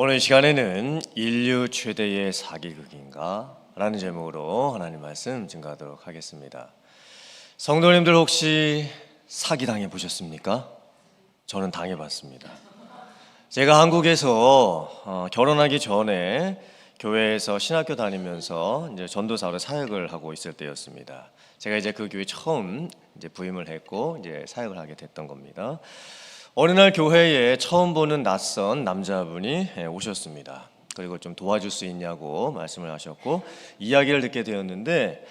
오늘 시간에는 인류 최대의 사기극인가? 라는 제목으로 하나님 말씀 증거하도록 하겠습니다. 성도님들 혹시 사기당해 보셨습니까? 저는 당해봤습니다. 제가 한국에서 결혼하기 전에 교회에서 신학교 다니면서 이제 전도사로 사역을 하고 있을 때였습니다. 제가 이제 그 교회 처음 이제 부임을 했고 이제 사역을 하게 됐던 겁니다. 어느 날 교회에 처음 보는 낯선 남자분이 오셨습니다. 그리고 좀 도와줄 수 있냐고 말씀을 하셨고 이야기를 듣게 되었는데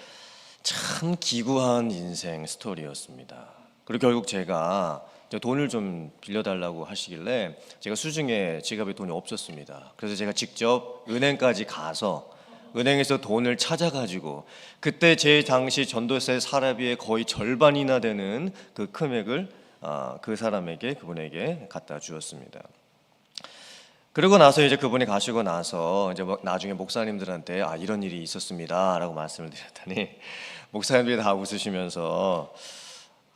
참 기구한 인생 스토리였습니다. 그리고 결국 제가 돈을 좀 빌려달라고 하시길래 제가 수중에 지갑에 돈이 없었습니다. 그래서 제가 직접 은행까지 가서 은행에서 돈을 찾아가지고 그때 제 당시 전도세 사례비의 거의 절반이나 되는 그 금액을 그 사람에게 그분에게 갖다 주었습니다. 그리고 나서 이제 그분이 가시고 나서 이제 나중에 목사님들한테 이런 일이 있었습니다라고 말씀을 드렸더니 목사님들이 다 웃으시면서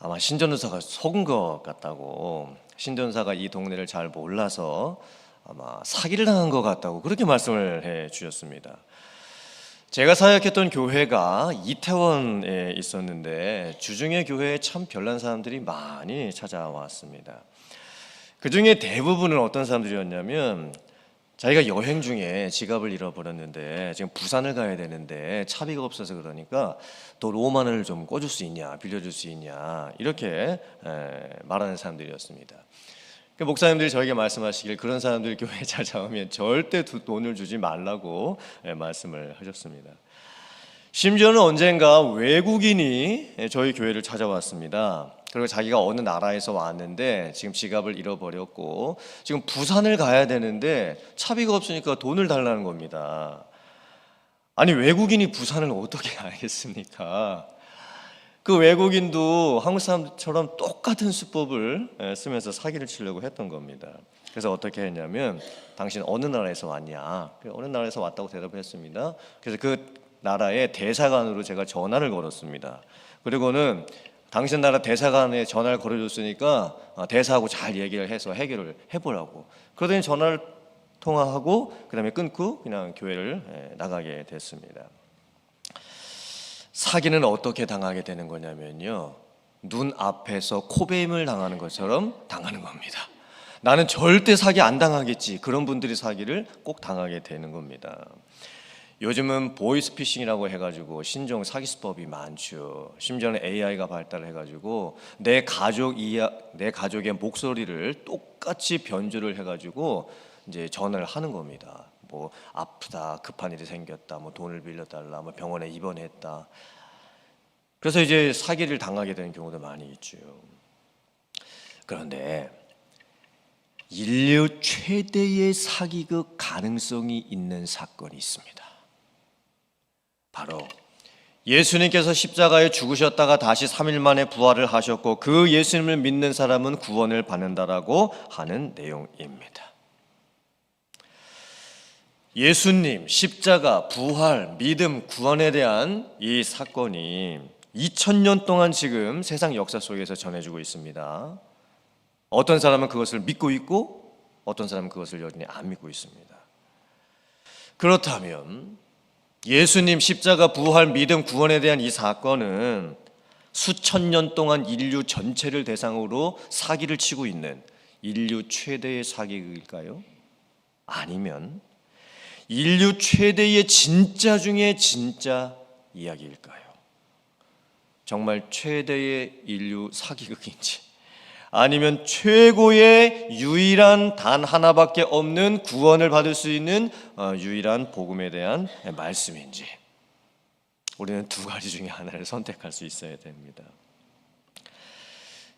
아마 신전도사가 속은 것 같다고, 신전도사가 이 동네를 잘 몰라서 아마 사기를 당한 것 같다고 그렇게 말씀을 해 주셨습니다. 제가 사역했던 교회가 이태원에 있었는데 주중에 교회에 참 별난 사람들이 많이 찾아왔습니다. 그 중에 대부분은 어떤 사람들이었냐면 자기가 여행 중에 지갑을 잃어버렸는데 지금 부산을 가야 되는데 차비가 없어서 그러니까 또 5만 원을 좀 꿔줄 수 있냐, 빌려줄 수 있냐 이렇게 말하는 사람들이었습니다. 목사님들이 저에게 말씀하시길 그런 사람들이 교회에 찾아오면 절대 돈을 주지 말라고 말씀을 하셨습니다. 심지어는 언젠가 외국인이 저희 교회를 찾아왔습니다. 그리고 자기가 어느 나라에서 왔는데 지금 지갑을 잃어버렸고 지금 부산을 가야 되는데 차비가 없으니까 돈을 달라는 겁니다. 아니 외국인이 부산을 어떻게 알겠습니까? 그 외국인도 한국 사람처럼 똑같은 수법을 쓰면서 사기를 치려고 했던 겁니다. 그래서 어떻게 했냐면 당신 어느 나라에서 왔냐? 어느 나라에서 왔다고 대답을 했습니다. 그래서 그 나라의 대사관으로 제가 전화를 걸었습니다. 그리고는 당신 나라 대사관에 전화를 걸어줬으니까 대사하고 잘 얘기를 해서 해결을 해보라고. 그러더니 전화를 통화하고 그 다음에 끊고 그냥 교회를 나가게 됐습니다. 사기는 어떻게 당하게 되는 거냐면요, 눈앞에서 코베임을 당하는 것처럼 당하는 겁니다. 나는 절대 사기 안 당하겠지, 그런 분들이 사기를 꼭 당하게 되는 겁니다. 요즘은 보이스피싱이라고 해가지고 신종 사기수법이 많죠. 심지어는 AI가 발달을 해가지고 내 가족의 목소리를 똑같이 변조를 해가지고 이제 전화를 하는 겁니다. 뭐 아프다, 급한 일이 생겼다, 뭐 돈을 빌려달라, 뭐 병원에 입원했다. 그래서 이제 사기를 당하게 되는 경우도 많이 있죠. 그런데 인류 최대의 사기극 가능성이 있는 사건이 있습니다. 바로 예수님께서 십자가에 죽으셨다가 다시 3일 만에 부활을 하셨고 그 예수님을 믿는 사람은 구원을 받는다라고 하는 내용입니다. 예수님, 십자가, 부활, 믿음, 구원에 대한 이 사건이 2000년 동안 지금 세상 역사 속에서 전해지고 있습니다. 어떤 사람은 그것을 믿고 있고 어떤 사람은 그것을 여전히 안 믿고 있습니다. 그렇다면 예수님, 십자가, 부활, 믿음, 구원에 대한 이 사건은 수천 년 동안 인류 전체를 대상으로 사기를 치고 있는 인류 최대의 사기일까요? 아니면 인류 최대의 진짜 중에 진짜 이야기일까요? 정말 최대의 인류 사기극인지 아니면 최고의 유일한 단 하나밖에 없는 구원을 받을 수 있는 유일한 복음에 대한 말씀인지 우리는 두 가지 중에 하나를 선택할 수 있어야 됩니다.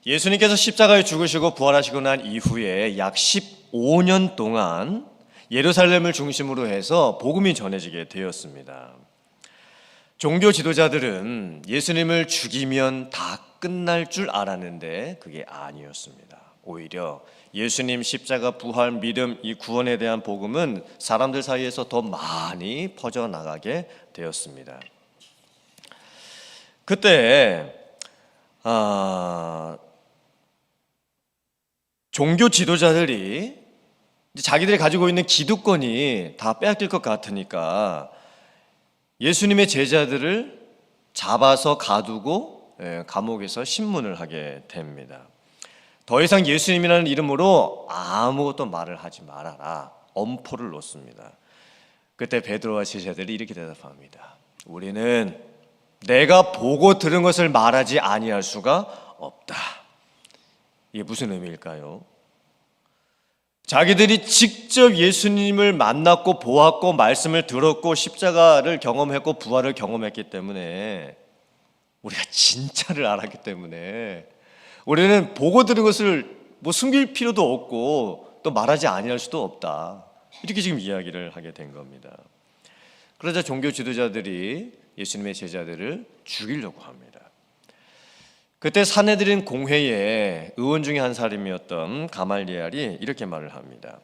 예수님께서 십자가에 죽으시고 부활하시고 난 이후에 약 15년 동안 예루살렘을 중심으로 해서 복음이 전해지게 되었습니다. 종교 지도자들은 예수님을 죽이면 다 끝날 줄 알았는데 그게 아니었습니다. 오히려 예수님 십자가, 부활, 믿음, 이 구원에 대한 복음은 사람들 사이에서 더 많이 퍼져나가게 되었습니다. 그때 종교 지도자들이 자기들이 가지고 있는 기득권이 다 빼앗길 것 같으니까 예수님의 제자들을 잡아서 가두고 감옥에서 신문을 하게 됩니다. 더 이상 예수님이라는 이름으로 아무것도 말을 하지 말아라. 엄포를 놓습니다. 그때 베드로와 제자들이 이렇게 대답합니다. 우리는 내가 보고 들은 것을 말하지 아니할 수가 없다. 이게 무슨 의미일까요? 자기들이 직접 예수님을 만났고 보았고 말씀을 들었고 십자가를 경험했고 부활을 경험했기 때문에, 우리가 진짜를 알았기 때문에 우리는 보고 들은 것을 숨길 필요도 없고 또 말하지 아니할 수도 없다. 이렇게 지금 이야기를 하게 된 겁니다. 그러자 종교 지도자들이 예수님의 제자들을 죽이려고 합니다. 그때 산헤드린 공회의 의원 중에 한 사람이었던 가말리엘이 이렇게 말을 합니다.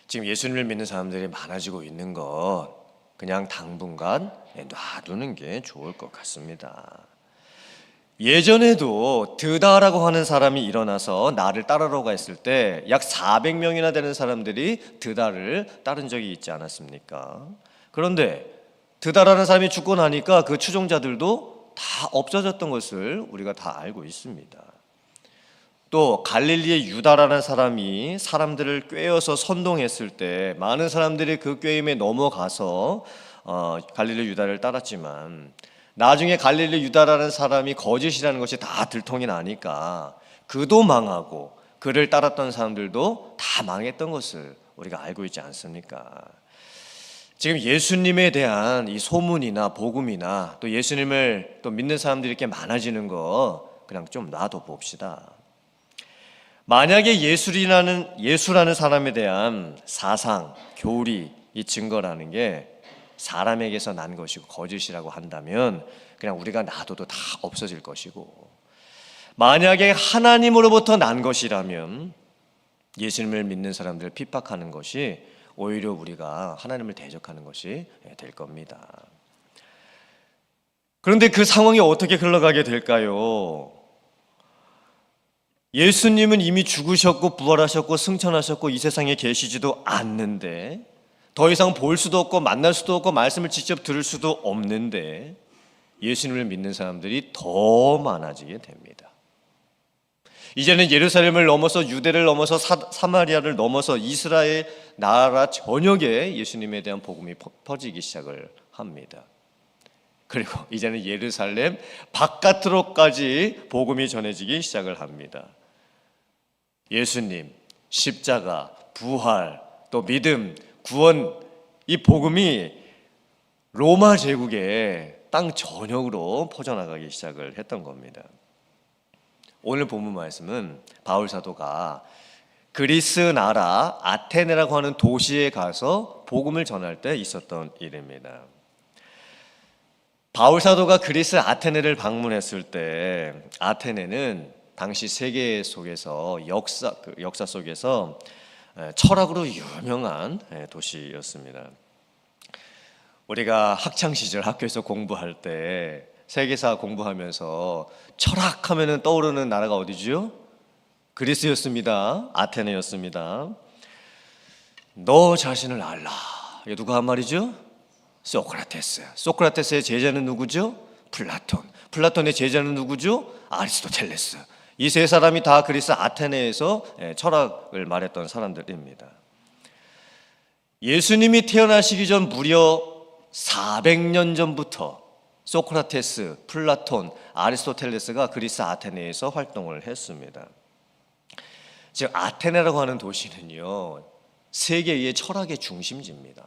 지금 예수님을 믿는 사람들이 많아지고 있는 것 그냥 당분간 놔두는 게 좋을 것 같습니다. 예전에도 드다라고 하는 사람이 일어나서 나를 따르러가 했을 때 약 400명이나 되는 사람들이 드다를 따른 적이 있지 않았습니까? 그런데 드다라는 사람이 죽고 나니까 그 추종자들도 다 없어졌던 것을 우리가 다 알고 있습니다. 또 갈릴리의 유다라는 사람이 사람들을 꾀어서 선동했을 때 많은 사람들이 그 꾀임에 넘어가서 갈릴리 유다를 따랐지만, 나중에 갈릴리 유다라는 사람이 거짓이라는 것이 다 들통이 나니까 그도 망하고 그를 따랐던 사람들도 다 망했던 것을 우리가 알고 있지 않습니까? 지금 예수님에 대한 이 소문이나 복음이나 또 예수님을 또 믿는 사람들이 이렇게 많아지는 거 그냥 좀 놔둬 봅시다. 만약에 예수라는 사람에 대한 사상, 교리, 이 증거라는 게 사람에게서 난 것이고 거짓이라고 한다면 그냥 우리가 놔둬도 다 없어질 것이고, 만약에 하나님으로부터 난 것이라면 예수님을 믿는 사람들을 핍박하는 것이 오히려 우리가 하나님을 대적하는 것이 될 겁니다. 그런데 그 상황이 어떻게 흘러가게 될까요? 예수님은 이미 죽으셨고 부활하셨고 승천하셨고 이 세상에 계시지도 않는데, 더 이상 볼 수도 없고 만날 수도 없고 말씀을 직접 들을 수도 없는데 예수님을 믿는 사람들이 더 많아지게 됩니다. 이제는 예루살렘을 넘어서 유대를 넘어서 사마리아를 넘어서 이스라엘 나라 전역에 예수님에 대한 복음이 퍼지기 시작을 합니다. 그리고 이제는 예루살렘 바깥으로까지 복음이 전해지기 시작을 합니다. 예수님, 십자가, 부활, 또 믿음, 구원, 이 복음이 로마 제국의 땅 전역으로 퍼져나가기 시작을 했던 겁니다. 오늘 본문 말씀은 바울 사도가 그리스 나라 아테네라고 하는 도시에 가서 복음을 전할 때 있었던 일입니다. 바울 사도가 그리스 아테네를 방문했을 때, 아테네는 당시 세계 속에서 역사 속에서 철학으로 유명한 도시였습니다. 우리가 학창 시절 학교에서 공부할 때 세계사 공부하면서 철학하면은 떠오르는 나라가 어디죠? 그리스였습니다. 아테네였습니다. 너 자신을 알라. 이거 누가 한 말이죠? 소크라테스. 소크라테스의 제자는 누구죠? 플라톤. 플라톤의 제자는 누구죠? 아리스토텔레스. 이 세 사람이 다 그리스 아테네에서 철학을 말했던 사람들입니다. 예수님이 태어나시기 전 무려 400년 전부터 소크라테스, 플라톤, 아리스토텔레스가 그리스 아테네에서 활동을 했습니다. 즉 아테네라고 하는 도시는요, 세계의 철학의 중심지입니다.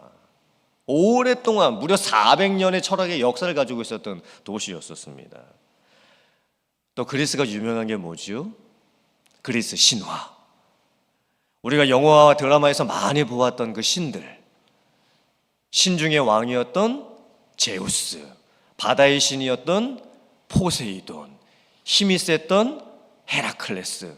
오랫동안 무려 400년의 철학의 역사를 가지고 있었던 도시였었습니다. 또 그리스가 유명한 게 뭐죠? 그리스 신화. 우리가 영화와 드라마에서 많이 보았던 그 신들, 신 중의 왕이었던 제우스, 바다의 신이었던 포세이돈, 힘이 셌던 헤라클레스,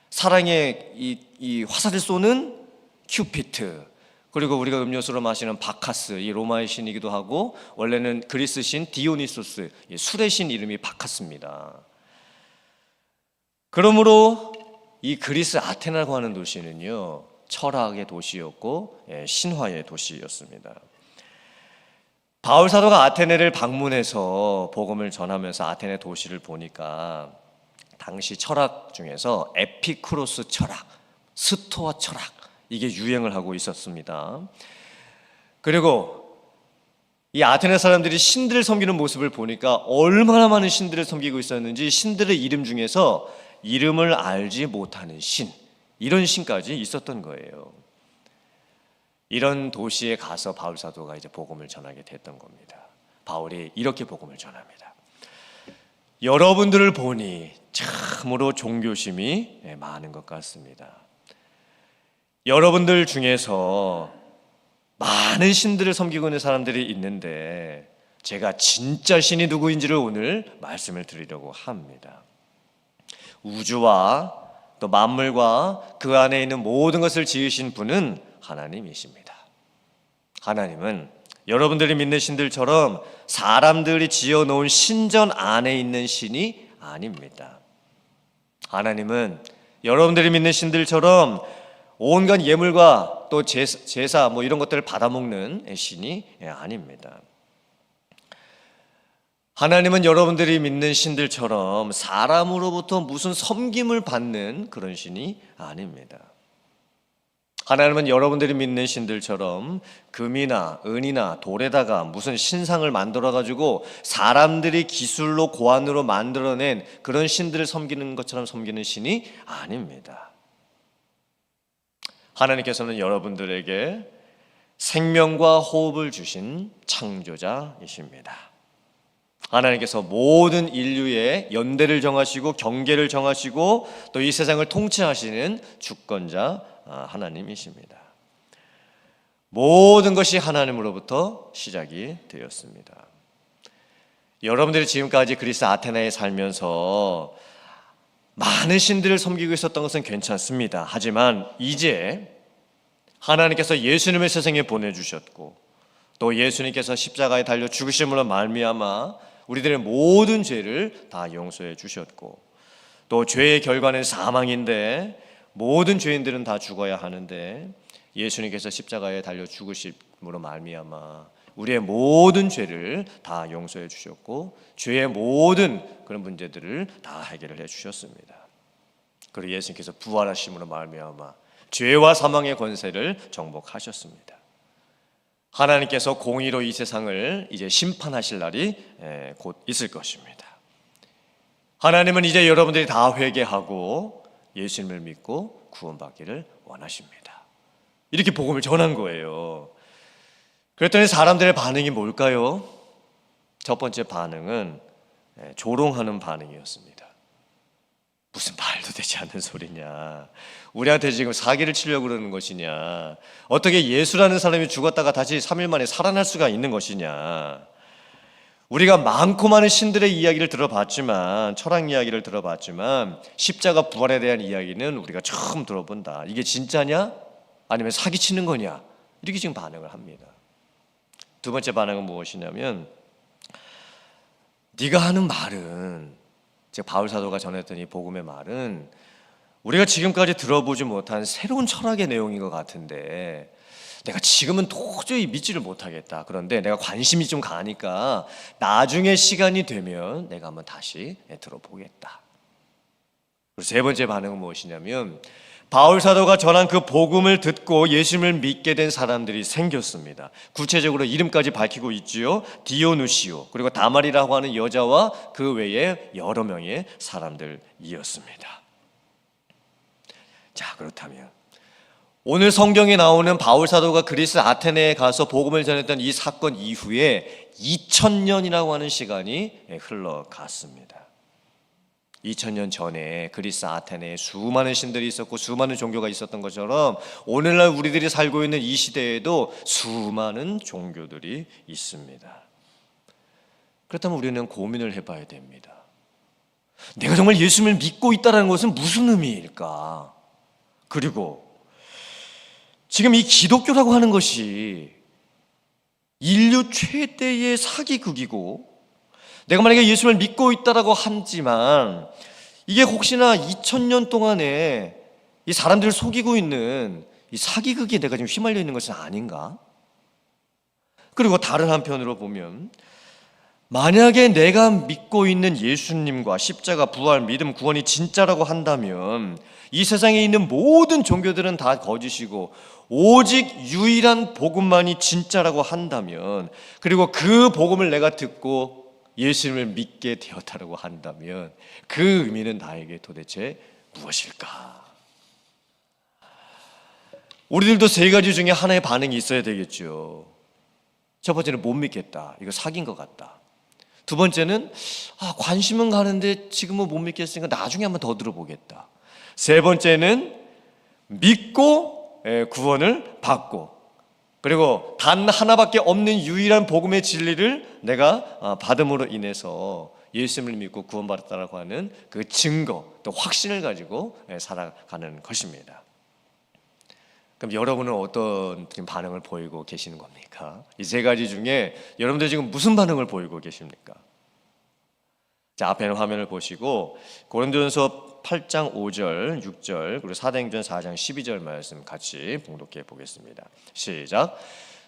사랑의 이 화살을 쏘는 큐피트, 그리고 우리가 음료수로 마시는 바카스, 이 로마의 신이기도 하고 원래는 그리스 신 디오니소스, 술의 신 이름이 바카스입니다. 그러므로 이 그리스 아테네라고 하는 도시는요, 철학의 도시였고 신화의 도시였습니다. 바울 사도가 아테네를 방문해서 복음을 전하면서 아테네 도시를 보니까 당시 철학 중에서 에피쿠로스 철학, 스토아 철학, 이게 유행을 하고 있었습니다. 그리고 이 아테네 사람들이 신들을 섬기는 모습을 보니까 얼마나 많은 신들을 섬기고 있었는지 신들의 이름 중에서 이름을 알지 못하는 신, 이런 신까지 있었던 거예요. 이런 도시에 가서 바울 사도가 이제 복음을 전하게 됐던 겁니다. 바울이 이렇게 복음을 전합니다. 여러분들을 보니 참으로 종교심이 많은 것 같습니다. 여러분들 중에서 많은 신들을 섬기고 있는 사람들이 있는데 제가 진짜 신이 누구인지를 오늘 말씀을 드리려고 합니다. 우주와 또 만물과 그 안에 있는 모든 것을 지으신 분은 하나님이십니다. 하나님은 여러분들이 믿는 신들처럼 사람들이 지어놓은 신전 안에 있는 신이 아닙니다. 하나님은 여러분들이 믿는 신들처럼 온갖 예물과 또 제사 뭐 이런 것들을 받아먹는 신이 아닙니다. 하나님은 여러분들이 믿는 신들처럼 사람으로부터 무슨 섬김을 받는 그런 신이 아닙니다. 하나님은 여러분들이 믿는 신들처럼 금이나 은이나 돌에다가 무슨 신상을 만들어가지고 사람들이 기술로 고안으로 만들어낸 그런 신들을 섬기는 것처럼 섬기는 신이 아닙니다. 하나님께서는 여러분들에게 생명과 호흡을 주신 창조자이십니다. 하나님께서 모든 인류의 연대를 정하시고 경계를 정하시고 또 이 세상을 통치하시는 주권자 하나님이십니다. 모든 것이 하나님으로부터 시작이 되었습니다. 여러분들이 지금까지 그리스 아테네에 살면서 많은 신들을 섬기고 있었던 것은 괜찮습니다. 하지만 이제 하나님께서 예수님을 세상에 보내주셨고 또 예수님께서 십자가에 달려 죽으심으로 말미암아 우리들의 모든 죄를 다 용서해 주셨고 또 죄의 결과는 사망인데 모든 죄인들은 다 죽어야 하는데 예수님께서 십자가에 달려 죽으심으로 말미암아 우리의 모든 죄를 다 용서해 주셨고 죄의 모든 그런 문제들을 다 해결을 해 주셨습니다. 그리고 예수님께서 부활하심으로 말미암아 죄와 사망의 권세를 정복하셨습니다. 하나님께서 공의로 이 세상을 이제 심판하실 날이 곧 있을 것입니다. 하나님은 이제 여러분들이 다 회개하고 예수님을 믿고 구원받기를 원하십니다. 이렇게 복음을 전한 거예요. 그랬더니 사람들의 반응이 뭘까요? 첫 번째 반응은 조롱하는 반응이었습니다. 무슨 말도 되지 않는 소리냐, 우리한테 지금 사기를 치려고 그러는 것이냐, 어떻게 예수라는 사람이 죽었다가 다시 3일 만에 살아날 수가 있는 것이냐, 우리가 많고 많은 신들의 이야기를 들어봤지만, 철학 이야기를 들어봤지만 십자가 부활에 대한 이야기는 우리가 처음 들어본다. 이게 진짜냐? 아니면 사기치는 거냐? 이렇게 지금 반응을 합니다. 두 번째 반응은 무엇이냐면, 네가 하는 말은, 즉 바울 사도가 전했던 이 복음의 말은 우리가 지금까지 들어보지 못한 새로운 철학의 내용인 것 같은데 내가 지금은 도저히 믿지를 못하겠다. 그런데 내가 관심이 좀 가니까 나중에 시간이 되면 내가 한번 다시 들어보겠다. 그리고 세 번째 반응은 무엇이냐면, 바울 사도가 전한 그 복음을 듣고 예수님을 믿게 된 사람들이 생겼습니다. 구체적으로 이름까지 밝히고 있지요. 디오누시오, 그리고 다말이라고 하는 여자와 그 외에 여러 명의 사람들이었습니다. 자, 그렇다면 오늘 성경에 나오는 바울 사도가 그리스 아테네에 가서 복음을 전했던 이 사건 이후에 2000년이라고 하는 시간이 흘러갔습니다. 2000년 전에 그리스 아테네에 수많은 신들이 있었고 수많은 종교가 있었던 것처럼 오늘날 우리들이 살고 있는 이 시대에도 수많은 종교들이 있습니다. 그렇다면 우리는 고민을 해봐야 됩니다. 내가 정말 예수님을 믿고 있다는 것은 무슨 의미일까? 그리고 지금 이 기독교라고 하는 것이 인류 최대의 사기극이고, 내가 만약에 예수님을 믿고 있다라고 하지만 이게 혹시나 2000년 동안에 이 사람들을 속이고 있는 이 사기극에 내가 지금 휘말려 있는 것은 아닌가? 그리고 다른 한편으로 보면 만약에 내가 믿고 있는 예수님과 십자가, 부활, 믿음, 구원이 진짜라고 한다면 이 세상에 있는 모든 종교들은 다 거짓이고 오직 유일한 복음만이 진짜라고 한다면, 그리고 그 복음을 내가 듣고 예수님을 믿게 되었다라고 한다면 그 의미는 나에게 도대체 무엇일까? 우리들도 세 가지 중에 하나의 반응이 있어야 되겠죠. 첫 번째는 못 믿겠다. 이거 사기인 것 같다. 두 번째는 관심은 가는데 지금은 못 믿겠으니까 나중에 한번 더 들어보겠다. 세 번째는 믿고 구원을 받고, 그리고 단 하나밖에 없는 유일한 복음의 진리를 내가 받음으로 인해서 예수님을 믿고 구원받았다라고 하는 그 증거, 또 확신을 가지고 살아가는 것입니다. 그럼 여러분은 어떤 반응을 보이고 계시는 겁니까? 이 세 가지 중에 여러분들 지금 무슨 반응을 보이고 계십니까? 자, 앞에 있는 화면을 보시고 고린도전서 8장 5절, 6절, 그리고 사도행전 4장 12절 말씀 같이 봉독해 보겠습니다. 시작.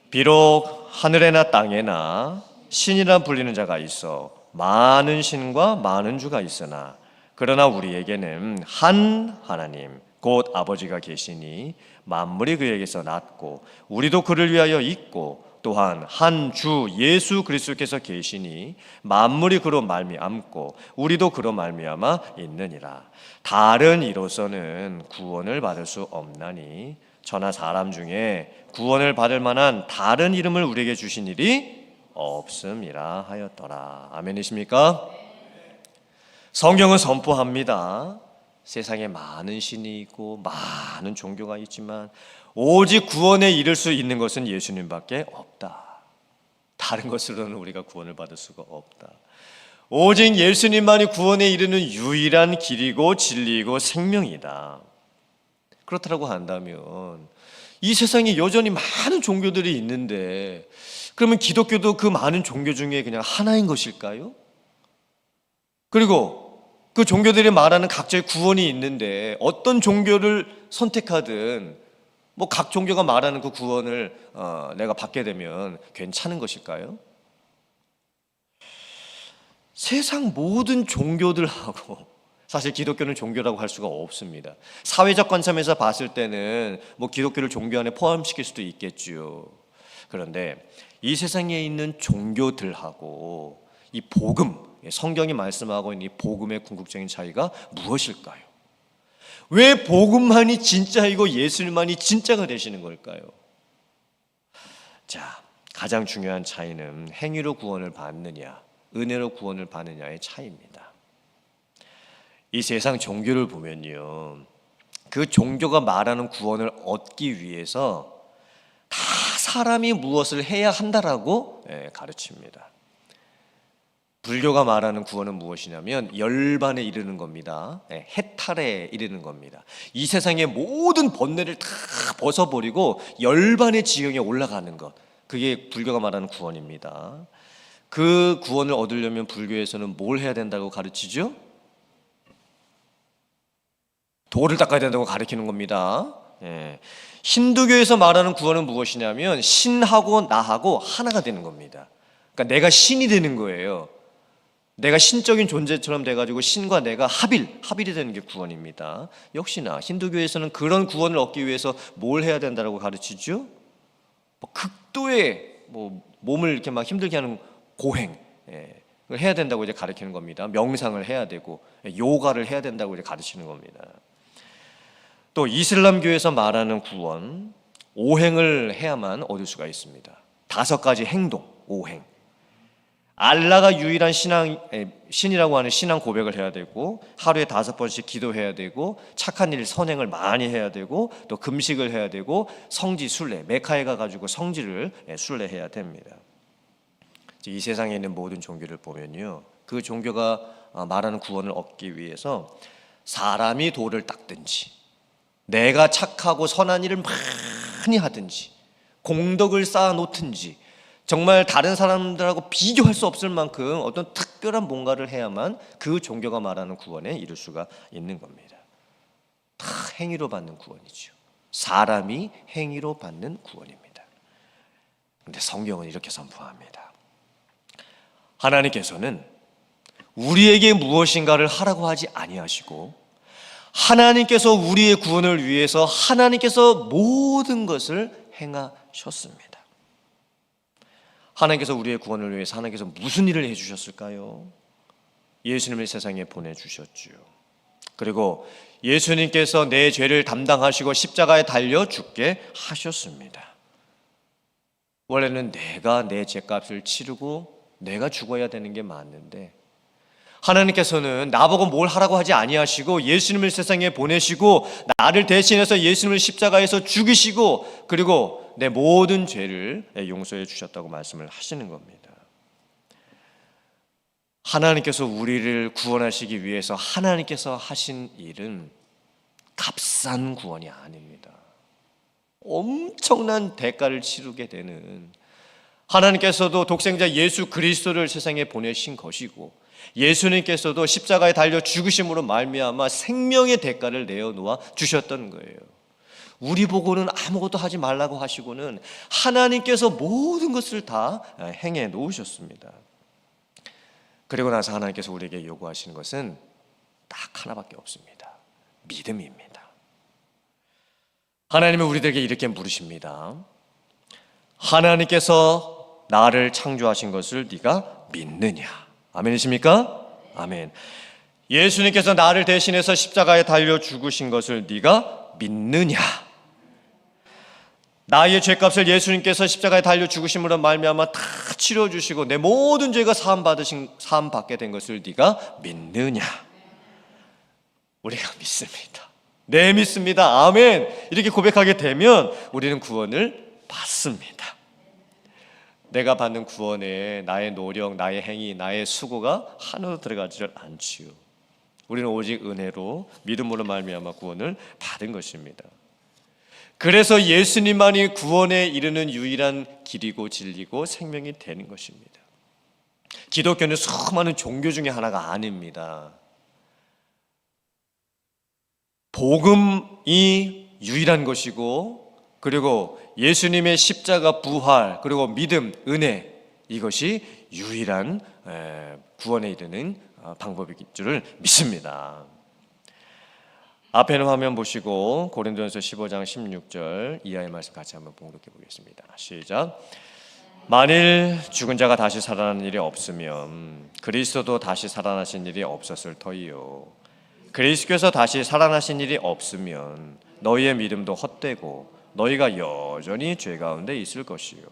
비록 하늘에나 땅에나 신이라 불리는 자가 있어 많은 신과 많은 주가 있으나 그러나 우리에게는 한 하나님 곧 아버지가 계시니 만물이 그에게서 났고 우리도 그를 위하여 있고 또한 한 주 예수 그리스도께서 계시니 만물이 그로 말미암고 우리도 그로 말미암아 있느니라. 다른 이로서는 구원을 받을 수 없나니 저나 사람 중에 구원을 받을 만한 다른 이름을 우리에게 주신 일이 없음이라 하였더라. 아멘이십니까? 성경은 선포합니다. 세상에 많은 신이 있고 많은 종교가 있지만 오직 구원에 이를 수 있는 것은 예수님밖에 없다. 다른 것으로는 우리가 구원을 받을 수가 없다. 오직 예수님만이 구원에 이르는 유일한 길이고 진리이고 생명이다. 그렇다고 한다면 이 세상에 여전히 많은 종교들이 있는데 그러면 기독교도 그 많은 종교 중에 그냥 하나인 것일까요? 그리고 그 종교들이 말하는 각자의 구원이 있는데 어떤 종교를 선택하든 뭐 각 종교가 말하는 그 구원을 내가 받게 되면 괜찮은 것일까요? 세상 모든 종교들하고 사실 기독교는 종교라고 할 수가 없습니다. 사회적 관점에서 봤을 때는 뭐 기독교를 종교 안에 포함시킬 수도 있겠죠. 그런데 이 세상에 있는 종교들하고 이 복음, 성경이 말씀하고 있는 이 복음의 궁극적인 차이가 무엇일까요? 왜 복음만이 진짜이고 예수님만이 진짜가 되시는 걸까요? 자, 가장 중요한 차이는 행위로 구원을 받느냐, 은혜로 구원을 받느냐의 차이입니다. 이 세상 종교를 보면요, 그 종교가 말하는 구원을 얻기 위해서 다 사람이 무엇을 해야 한다라고 가르칩니다. 불교가 말하는 구원은 무엇이냐면 열반에 이르는 겁니다. 해탈에 이르는 겁니다. 이 세상의 모든 번뇌를 다 벗어버리고 열반의 지경에 올라가는 것, 그게 불교가 말하는 구원입니다. 그 구원을 얻으려면 불교에서는 뭘 해야 된다고 가르치죠? 돌을 닦아야 된다고 가르치는 겁니다. 힌두교에서 말하는 구원은 무엇이냐면 신하고 나하고 하나가 되는 겁니다. 그러니까 내가 신이 되는 거예요. 내가 신적인 존재처럼 돼가지고 신과 내가 합일이 되는 게 구원입니다. 역시나 힌두교에서는 그런 구원을 얻기 위해서 뭘 해야 된다고 가르치죠? 극도의 몸을 이렇게 막 힘들게 하는 고행, 그걸 해야 된다고 이제 가르치는 겁니다. 명상을 해야 되고 요가를 해야 된다고 이제 가르치는 겁니다. 또 이슬람교에서 말하는 구원, 5행을 해야만 얻을 수가 있습니다. 5가지 행동, 5행. 알라가 유일한 신이라고 하는 신앙 고백을 해야 되고, 하루에 5번씩 기도해야 되고, 착한 일 선행을 많이 해야 되고, 또 금식을 해야 되고, 성지 순례, 메카에 가가지고 성지를 순례해야 됩니다. 이 세상에 있는 모든 종교를 보면요, 그 종교가 말하는 구원을 얻기 위해서 사람이 돌을 닦든지, 내가 착하고 선한 일을 많이 하든지, 공덕을 쌓아놓든지, 정말 다른 사람들하고 비교할 수 없을 만큼 어떤 특별한 뭔가를 해야만 그 종교가 말하는 구원에 이룰 수가 있는 겁니다. 다 행위로 받는 구원이죠. 사람이 행위로 받는 구원입니다. 그런데 성경은 이렇게 선포합니다. 하나님께서는 우리에게 무엇인가를 하라고 하지 아니하시고 하나님께서 우리의 구원을 위해서 하나님께서 모든 것을 행하셨습니다. 하나님께서 우리의 구원을 위해서 하나님께서 무슨 일을 해주셨을까요? 예수님을 세상에 보내주셨죠. 그리고 예수님께서 내 죄를 담당하시고 십자가에 달려 죽게 하셨습니다. 원래는 내가 내 죄값을 치르고 내가 죽어야 되는 게 맞는데 하나님께서는 나보고 뭘 하라고 하지 아니하시고 예수님을 세상에 보내시고 나를 대신해서 예수님을 십자가에서 죽이시고 그리고 내 모든 죄를 용서해 주셨다고 말씀을 하시는 겁니다. 하나님께서 우리를 구원하시기 위해서 하나님께서 하신 일은 값싼 구원이 아닙니다. 엄청난 대가를 치르게 되는, 하나님께서도 독생자 예수 그리스도를 세상에 보내신 것이고 예수님께서도 십자가에 달려 죽으심으로 말미암아 생명의 대가를 내어놓아 주셨던 거예요. 우리 보고는 아무것도 하지 말라고 하시고는 하나님께서 모든 것을 다 행해 놓으셨습니다. 그리고 나서 하나님께서 우리에게 요구하시는 것은 딱 하나밖에 없습니다. 믿음입니다. 하나님은 우리들에게 이렇게 물으십니다. 하나님께서 나를 창조하신 것을 네가 믿느냐? 아멘이십니까? 아멘. 예수님께서 나를 대신해서 십자가에 달려 죽으신 것을 네가 믿느냐? 나의 죄값을 예수님께서 십자가에 달려 죽으심으로 말미암아 다 치러주시고 내 모든 죄가 사함 받게 된 것을 네가 믿느냐? 우리가 믿습니다. 네, 믿습니다. 아멘. 이렇게 고백하게 되면 우리는 구원을 받습니다. 내가 받는 구원에 나의 노력, 나의 행위, 나의 수고가 하나도 들어가지를 않지요. 우리는 오직 은혜로 믿음으로 말미암아 구원을 받은 것입니다. 그래서 예수님만이 구원에 이르는 유일한 길이고 진리고 생명이 되는 것입니다. 기독교는 수많은 종교 중에 하나가 아닙니다. 복음이 유일한 것이고 그리고 예수님의 십자가 부활 그리고 믿음, 은혜, 이것이 유일한 구원에 이르는 방법일 줄을 믿습니다. 앞에는 화면 보시고 고린도전서 15장 16절 이하의 말씀 같이 한번 봉독해 보겠습니다. 시작. 만일 죽은 자가 다시 살아나는 일이 없으면 그리스도도 다시 살아나신 일이 없었을 터이요. 그리스도께서 다시 살아나신 일이 없으면 너희의 믿음도 헛되고 너희가 여전히 죄 가운데 있을 것이요.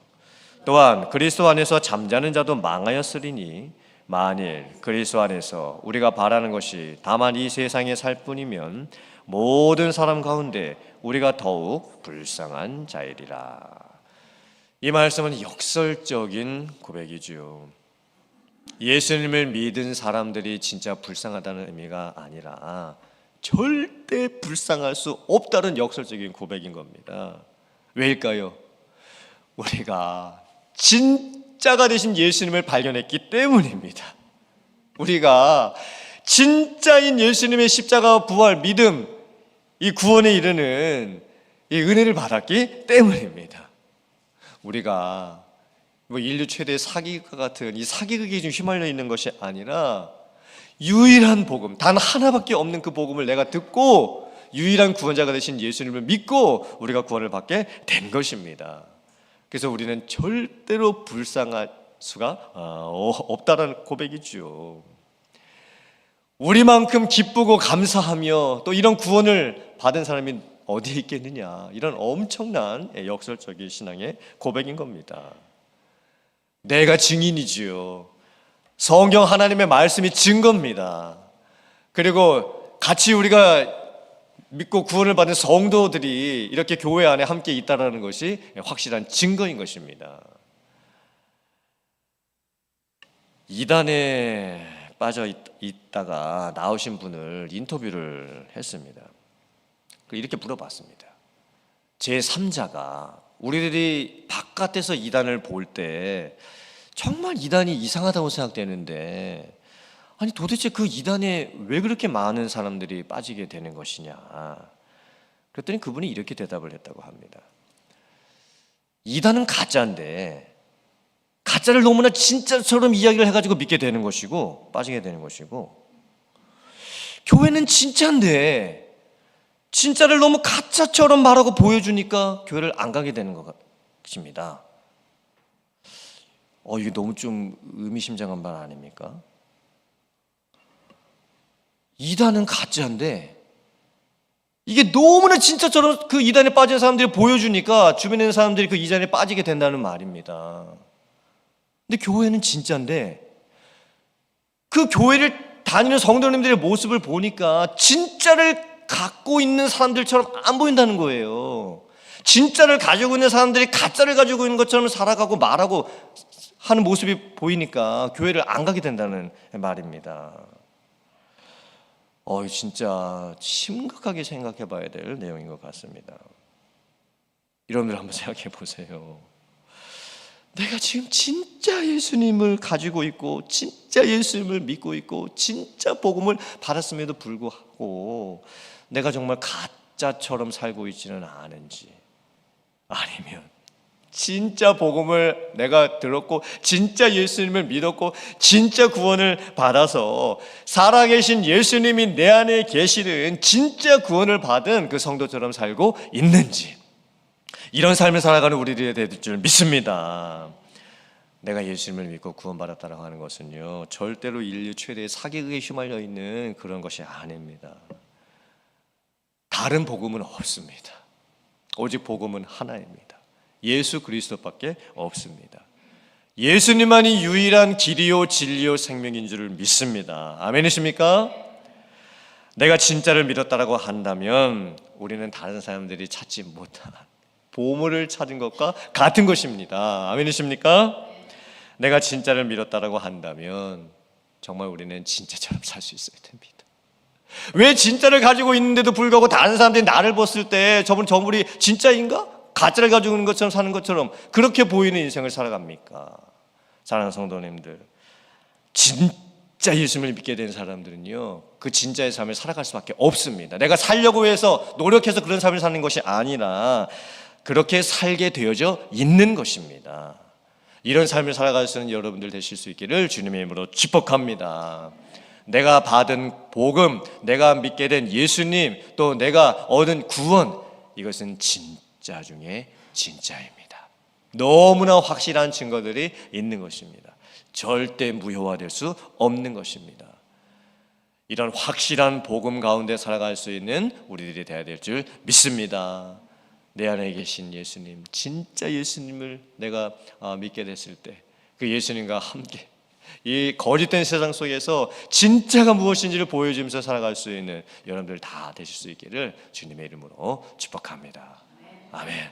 또한 그리스도 안에서 잠자는 자도 망하였으리니 만일 그리스도 안에서 우리가 바라는 것이 다만 이 세상에 살 뿐이면 모든 사람 가운데 우리가 더욱 불쌍한 자이리라. 이 말씀은 역설적인 고백이죠. 예수님을 믿은 사람들이 진짜 불쌍하다는 의미가 아니라 절대 불쌍할 수 없다는 역설적인 고백인 겁니다. 왜일까요? 우리가 진짜가 되신 예수님을 발견했기 때문입니다. 우리가 진짜인 예수님의 십자가 부활 믿음, 이 구원에 이르는 이 은혜를 받았기 때문입니다. 우리가 인류 최대 사기극 같은 이 사기극에 좀 휘말려 있는 것이 아니라 유일한 복음, 단 하나밖에 없는 그 복음을 내가 듣고 유일한 구원자가 되신 예수님을 믿고 우리가 구원을 받게 된 것입니다. 그래서 우리는 절대로 불쌍할 수가 없다는 고백이죠. 우리만큼 기쁘고 감사하며 또 이런 구원을 받은 사람이 어디에 있겠느냐, 이런 엄청난 역설적인 신앙의 고백인 겁니다. 내가 증인이지요. 성경 하나님의 말씀이 증거입니다. 그리고 같이 우리가 믿고 구원을 받은 성도들이 이렇게 교회 안에 함께 있다는 것이 확실한 증거인 것입니다. 이단에 빠져 있다가 나오신 분을 인터뷰를 했습니다. 이렇게 물어봤습니다. 제3자가 우리들이 바깥에서 이단을 볼 때 정말 이단이 이상하다고 생각되는데 아니 도대체 그 이단에 왜 그렇게 많은 사람들이 빠지게 되는 것이냐, 그랬더니 그분이 이렇게 대답을 했다고 합니다. 이단은 가짜인데 가짜를 너무나 진짜처럼 이야기를 해가지고 믿게 되는 것이고 빠지게 되는 것이고, 교회는 진짜인데 진짜를 너무 가짜처럼 말하고 보여주니까 교회를 안 가게 되는 것입니다. 이게 너무 좀 의미심장한 말 아닙니까? 이단은 가짜인데 이게 너무나 진짜처럼 그 이단에 빠진 사람들이 보여주니까 주변에 있는 사람들이 그 이단에 빠지게 된다는 말입니다. 근데 교회는 진짜인데 그 교회를 다니는 성도님들의 모습을 보니까 진짜를 갖고 있는 사람들처럼 안 보인다는 거예요. 진짜를 가지고 있는 사람들이 가짜를 가지고 있는 것처럼 살아가고 말하고 하는 모습이 보이니까 교회를 안 가게 된다는 말입니다. 진짜 심각하게 생각해 봐야 될 내용인 것 같습니다. 여러분들 한번 생각해 보세요. 내가 지금 진짜 예수님을 가지고 있고 진짜 예수님을 믿고 있고 진짜 복음을 받았음에도 불구하고 내가 정말 가짜처럼 살고 있지는 않은지, 아니면 진짜 복음을 내가 들었고 진짜 예수님을 믿었고 진짜 구원을 받아서 살아계신 예수님이 내 안에 계시는 진짜 구원을 받은 그 성도처럼 살고 있는지, 이런 삶을 살아가는 우리들이 될 줄 믿습니다. 내가 예수님을 믿고 구원받았다고 하는 것은요, 절대로 인류 최대의 사기극에 휘말려 있는 그런 것이 아닙니다. 다른 복음은 없습니다. 오직 복음은 하나입니다. 예수 그리스도밖에 없습니다. 예수님만이 유일한 길이요 진리요 생명인 줄을 믿습니다. 아멘이십니까? 내가 진짜를 믿었다라고 한다면 우리는 다른 사람들이 찾지 못한 보물을 찾은 것과 같은 것입니다. 아멘이십니까? 내가 진짜를 믿었다라고 한다면 정말 우리는 진짜처럼 살 수 있어야 됩니다. 왜 진짜를 가지고 있는데도 불구하고 다른 사람들이 나를 봤을 때 저분이 진짜인가? 가짜를 가지고 있는 것처럼 사는 것처럼 그렇게 보이는 인생을 살아갑니까? 사랑하는 성도님들, 진짜 예수님을 믿게 된 사람들은요, 그 진짜의 삶을 살아갈 수밖에 없습니다. 내가 살려고 해서 노력해서 그런 삶을 사는 것이 아니라 그렇게 살게 되어져 있는 것입니다. 이런 삶을 살아갈 수 있는 여러분들 되실 수 있기를 주님의 이름으로 축복합니다. 내가 받은 복음, 내가 믿게 된 예수님, 또 내가 얻은 구원, 이것은 진짜 중에 진짜입니다. 너무나 확실한 증거들이 있는 것입니다. 절대 무효화될 수 없는 것입니다. 이런 확실한 복음 가운데 살아갈 수 있는 우리들이 되어야 될 줄 믿습니다. 내 안에 계신 예수님, 진짜 예수님을 내가 믿게 됐을 때 그 예수님과 함께 이 거짓된 세상 속에서 진짜가 무엇인지를 보여주면서 살아갈 수 있는 여러분들 다 되실 수 있기를 주님의 이름으로 축복합니다. 아멘.